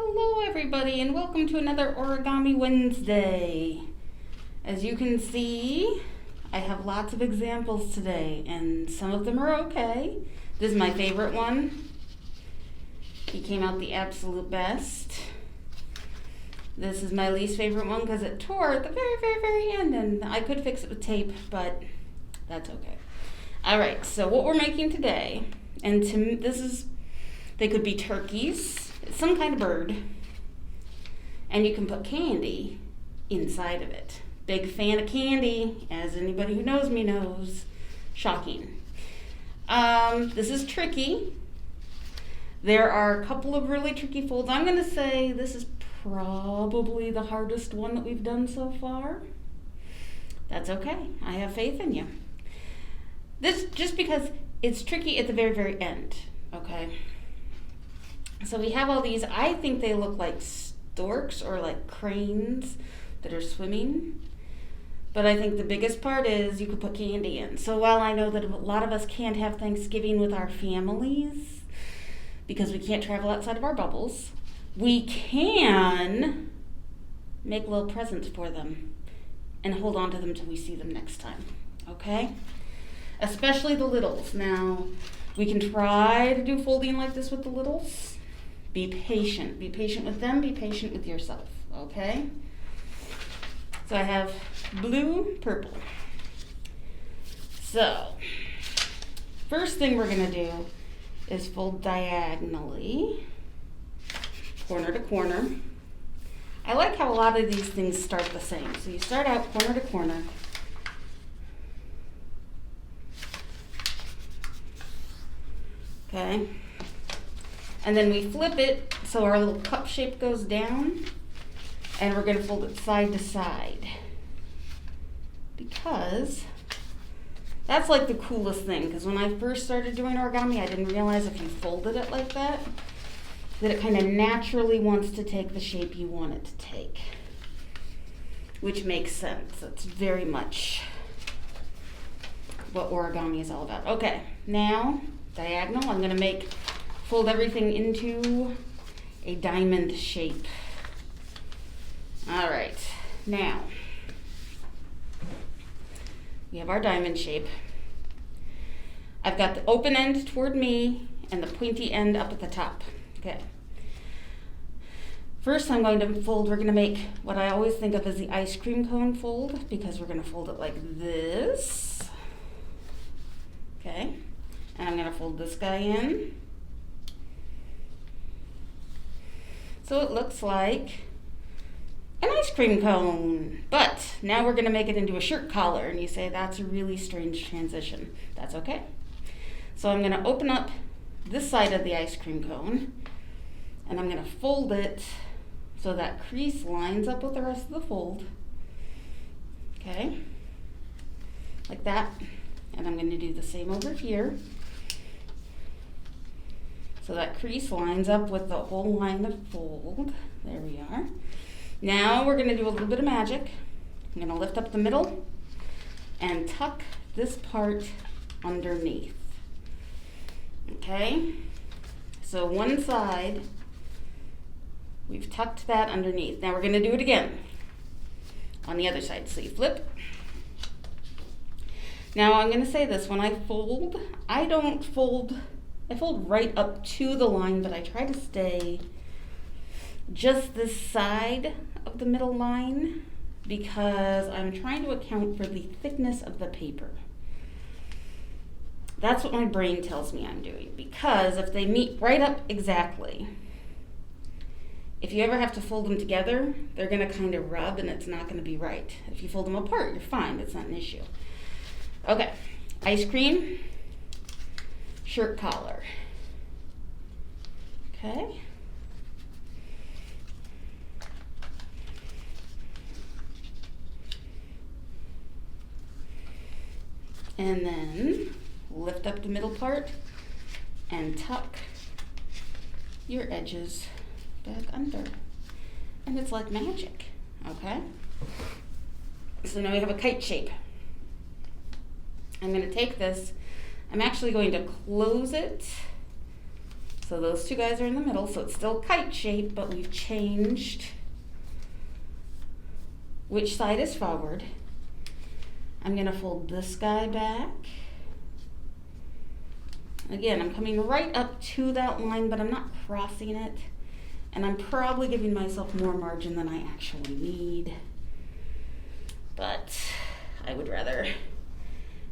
Hello everybody and welcome to another Origami Wednesday. As you can see, I have lots of examples today and some of them are okay. This is my favorite one. He came out the absolute best. This is my least favorite one because it tore at the very end and I could fix it with tape, but that's okay. Alright, so what we're making today, and they could be turkeys. It's some kind of bird, and you can put candy inside of it. Big fan of candy, as anybody who knows me knows. Shocking. This is tricky. There are a couple of really tricky folds. I'm going to say this is probably the hardest one that we've done so far. That's okay. I have faith in you. This just because it's tricky at the very end, okay? So we have all these, I think they look like storks or like cranes that are swimming. But I think the biggest part is you could put candy in. So while I know that a lot of us can't have Thanksgiving with our families because we can't travel outside of our bubbles, we can make little presents for them and hold on to them till we see them next time, okay? Especially the littles. Now, we can try to do folding like this with the littles. Be patient. Be patient with them. Be patient with yourself. Okay? So I have blue, purple. So, first thing we're going to do is fold diagonally, corner to corner. I like how a lot of these things start the same. So you start out corner to corner. Okay? And then we flip it so our little cup shape goes down, and we're going to fold it side to side. Because that's like the coolest thing, because when I first started doing origami, I didn't realize if you folded it like that it kind of naturally wants to take the shape you want it to take. Which makes sense. That's very much what origami is all about. Okay, now diagonal, I'm going to fold everything into a diamond shape. All right, now we have our diamond shape. I've got the open end toward me and the pointy end up at the top. Okay. First we're going to make what I always think of as the ice cream cone fold, because we're going to fold it like this. Okay. And I'm going to fold this guy in. So it looks like an ice cream cone. But now we're going to make it into a shirt collar. And you say, that's a really strange transition. That's okay. So I'm going to open up this side of the ice cream cone. And I'm going to fold it so that crease lines up with the rest of the fold. Okay. Like that. And I'm going to do the same over here. So that crease lines up with the whole line of fold. There we are. Now we're going to do a little bit of magic. I'm going to lift up the middle and tuck this part underneath. Okay? So one side, we've tucked that underneath. Now we're going to do it again on the other side. So you flip. Now I'm going to say this. When I fold, I fold right up to the line, but I try to stay just this side of the middle line because I'm trying to account for the thickness of the paper. That's what my brain tells me I'm doing, because if they meet right up exactly, if you ever have to fold them together, they're going to kind of rub and it's not going to be right. If you fold them apart, you're fine. It's not an issue. Okay, ice cream. Shirt collar. Okay. And then lift up the middle part and tuck your edges back under. And it's like magic, okay? So now we have a kite shape. I'm going to take this, I'm actually going to close it So those two guys are in the middle, so it's still kite shape, but we've changed which side is forward. I'm gonna fold this guy back. Again, I'm coming right up to that line, but I'm not crossing it. And I'm probably giving myself more margin than I actually need. But I would rather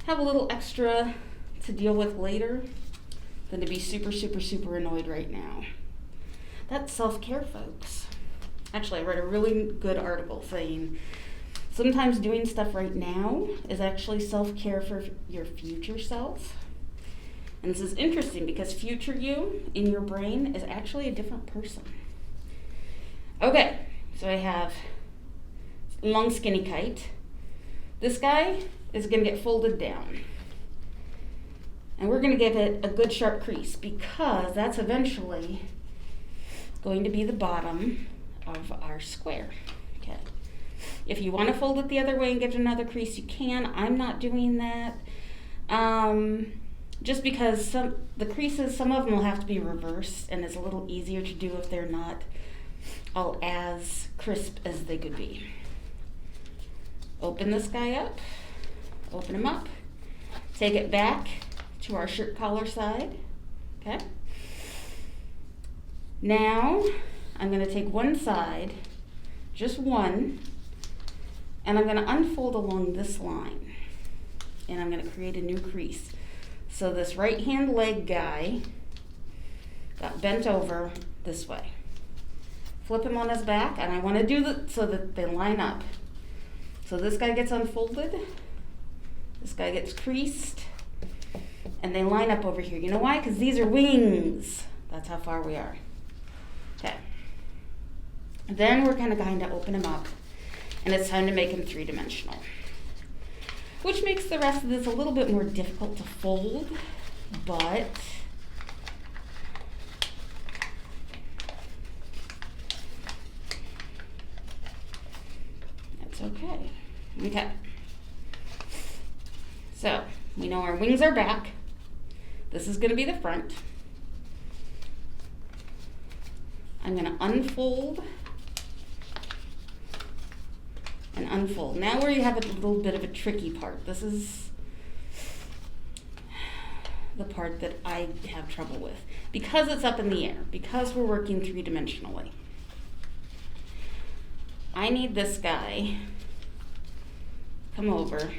have a little extra to deal with later than to be super, super, super annoyed right now. That's self-care, folks. Actually, I read a really good article saying sometimes doing stuff right now is actually self-care for your future self. And this is interesting because future you in your brain is actually a different person. Okay, so I have long skinny kite. This guy is gonna get folded down. And we're gonna give it a good sharp crease because that's eventually going to be the bottom of our square. Okay. If you wanna fold it the other way and give it another crease, you can. I'm not doing that. Just because the creases, some of them will have to be reversed, and it's a little easier to do if they're not all as crisp as they could be. Open this guy up, open him up, take it back to our shirt collar side, okay? Now, I'm gonna take one side, just one, and I'm gonna unfold along this line, and I'm gonna create a new crease. So this right hand leg guy got bent over this way. Flip him on his back, and I want to do it so that they line up. So this guy gets unfolded, this guy gets creased, and they line up over here. You know why? Because these are wings. That's how far we are. Okay. Then we're kind of open him up, and it's time to make him three-dimensional. Which makes the rest of this a little bit more difficult to fold, but that's okay. Okay. So, we know our wings are back. This is going to be the front. I'm going to unfold and unfold. Now where you have a little bit of a tricky part. This is the part that I have trouble with. Because it's up in the air, because we're working three-dimensionally. I need this guy come over,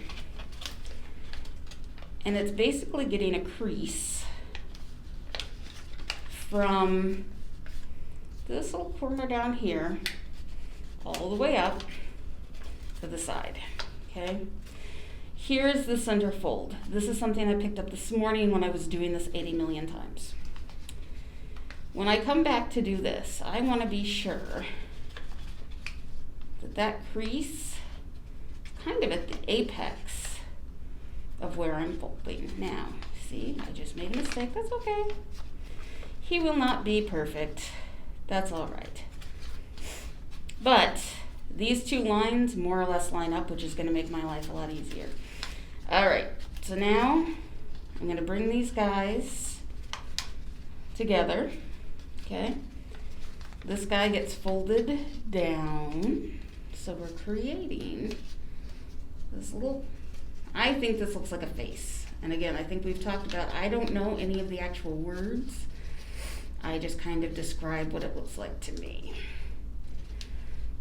and it's basically getting a crease from this little corner down here all the way up to the side, okay? Here's the center fold. This is something I picked up this morning when I was doing this 80 million times. When I come back to do this, I want to be sure that that crease is kind of at the apex of where I'm folding. Now, see, I just made a mistake. That's okay. He will not be perfect. That's all right. But these two lines more or less line up, which is going to make my life a lot easier. All right, so now I'm going to bring these guys together, okay? This guy gets folded down, so we're creating this little, I think this looks like a face. And again, I think we've talked about, I don't know any of the actual words. I just kind of describe what it looks like to me.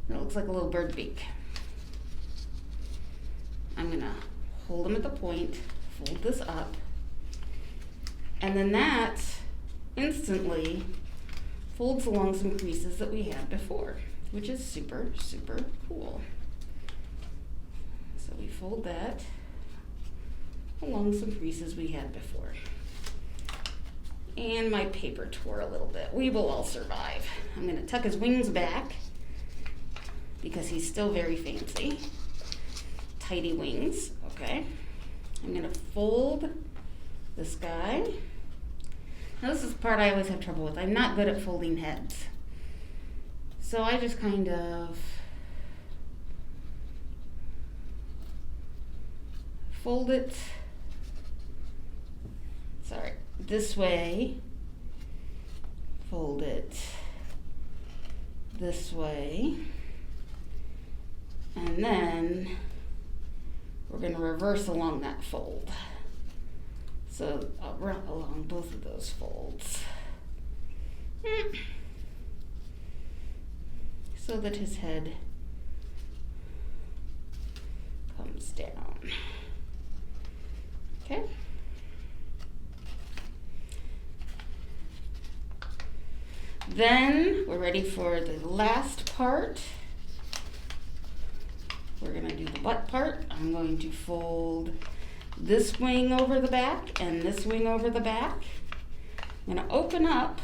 It looks like a little bird beak. I'm gonna hold them at the point, fold this up, and then that instantly folds along some creases that we had before, which is super, super cool. So we fold that along some creases we had before. And my paper tore a little bit. We will all survive. I'm gonna tuck his wings back because he's still very fancy. Tidy wings, okay. I'm gonna fold this guy. Now this is the part I always have trouble with. I'm not good at folding heads. So I just kind of fold it, this way, fold it this way, and then we're going to reverse along that fold. So I'll run along both of those folds so that his head comes down. Okay. Then we're ready for the last part. We're going to do the butt part. I'm going to fold this wing over the back and this wing over the back. I'm going to open up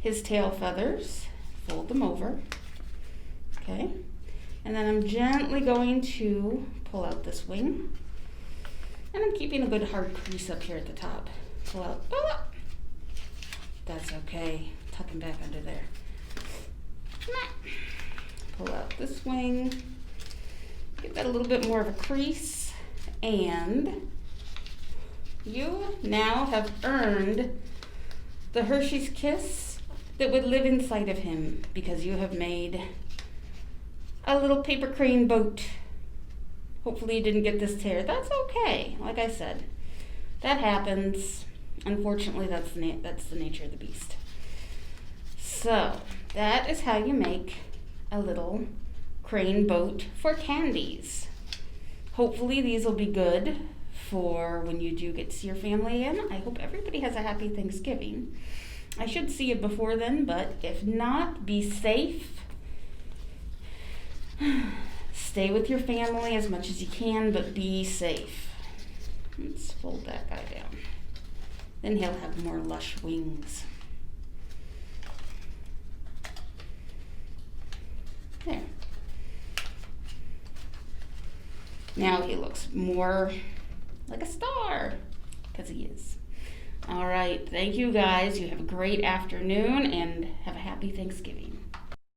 his tail feathers, fold them over. Okay. And then I'm gently going to pull out this wing. And I'm keeping a good hard crease up here at the top. Pull out. That's okay. Tuck him back under there. Pull out this wing. Give that a little bit more of a crease. And you now have earned the Hershey's Kiss that would live inside of him, because you have made a little paper crane boat. Hopefully you didn't get this tear. That's okay. Like I said, that happens. Unfortunately, that's the nature of the beast. So that is how you make a little crane boat for candies. Hopefully these will be good for when you do get to see your family again. I hope everybody has a happy Thanksgiving. I should see you before then, but if not, be safe. Stay with your family as much as you can, but be safe. Let's fold that guy down. Then he'll have more lush wings. There. Now he looks more like a star, because he is. All right, thank you guys. You have a great afternoon and have a happy Thanksgiving.